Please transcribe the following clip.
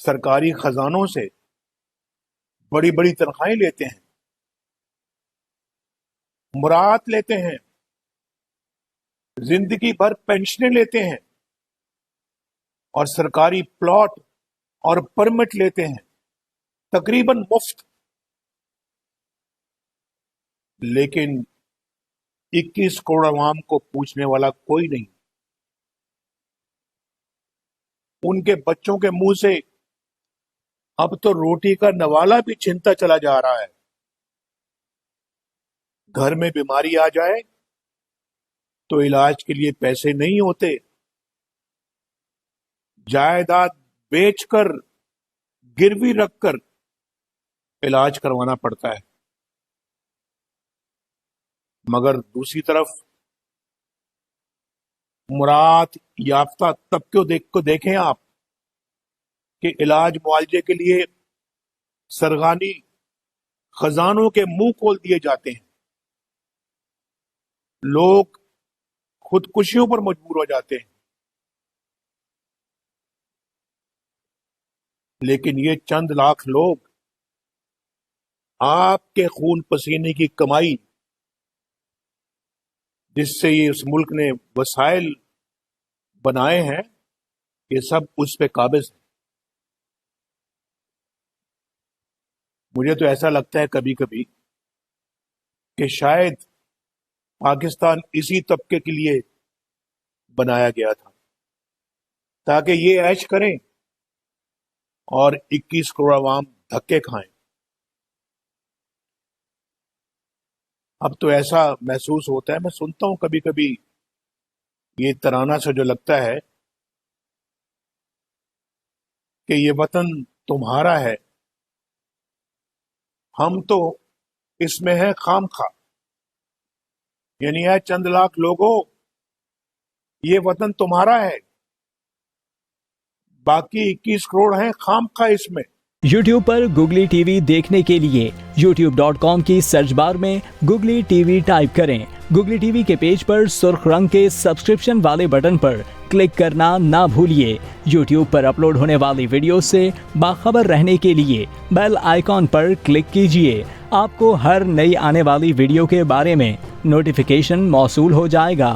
سرکاری خزانوں سے بڑی بڑی تنخواہیں لیتے ہیں، مراعات لیتے ہیں، زندگی بھر پینشنیں لیتے ہیں اور سرکاری پلاٹ اور پرمٹ لیتے ہیں تقریباً مفت، لیکن 21 کروڑ عوام کو پوچھنے والا کوئی نہیں۔ ان کے بچوں کے منہ سے اب تو روٹی کا نوالا بھی چھنتا چلا جا رہا ہے۔ گھر میں بیماری آ جائے تو علاج کے لیے پیسے نہیں ہوتے، جائیداد بیچ کر گروی رکھ کر علاج کروانا پڑتا ہے۔ مگر دوسری طرف مراعات یافتہ طبقے کو دیکھیں آپ کہ علاج معالجے کے لیے سرغانی خزانوں کے منہ کھول دیے جاتے ہیں، لوگ خودکشیوں پر مجبور ہو جاتے ہیں، لیکن یہ چند لاکھ لوگ آپ کے خون پسینے کی کمائی جس سے یہ اس ملک نے وسائل بنائے ہیں، یہ سب اس پہ قابض ہیں۔ مجھے تو ایسا لگتا ہے کبھی کبھی کہ شاید پاکستان اسی طبقے کے لیے بنایا گیا تھا تاکہ یہ عیش کریں اور 21 کروڑ عوام دھکے کھائیں۔ اب تو ایسا محسوس ہوتا ہے، میں سنتا ہوں کبھی کبھی یہ ترانہ سے جو لگتا ہے کہ یہ وطن تمہارا ہے، ہم تو اس میں ہے خام خواہ، یعنی ہے چند لاکھ لوگوں، یہ وطن تمہارا ہے، باقی 21 کروڑ ہیں خام خواہ اس میں۔ یوٹیوب پر گوگلی ٹی وی دیکھنے کے لیے youtube.com کی سرچ بار میں گوگلی ٹی وی ٹائپ کریں۔ گوگلی ٹی وی کے پیج پر سرخ رنگ کے سبسکرپشن والے بٹن پر کلک کرنا نہ بھولیے۔ یوٹیوب پر اپلوڈ ہونے والی ویڈیو سے باخبر رہنے کے لیے بیل آئیکن پر کلک کیجیے۔ آپ کو ہر نئی آنے والی ویڈیو کے بارے میں نوٹیفیکیشن موصول ہو جائے گا۔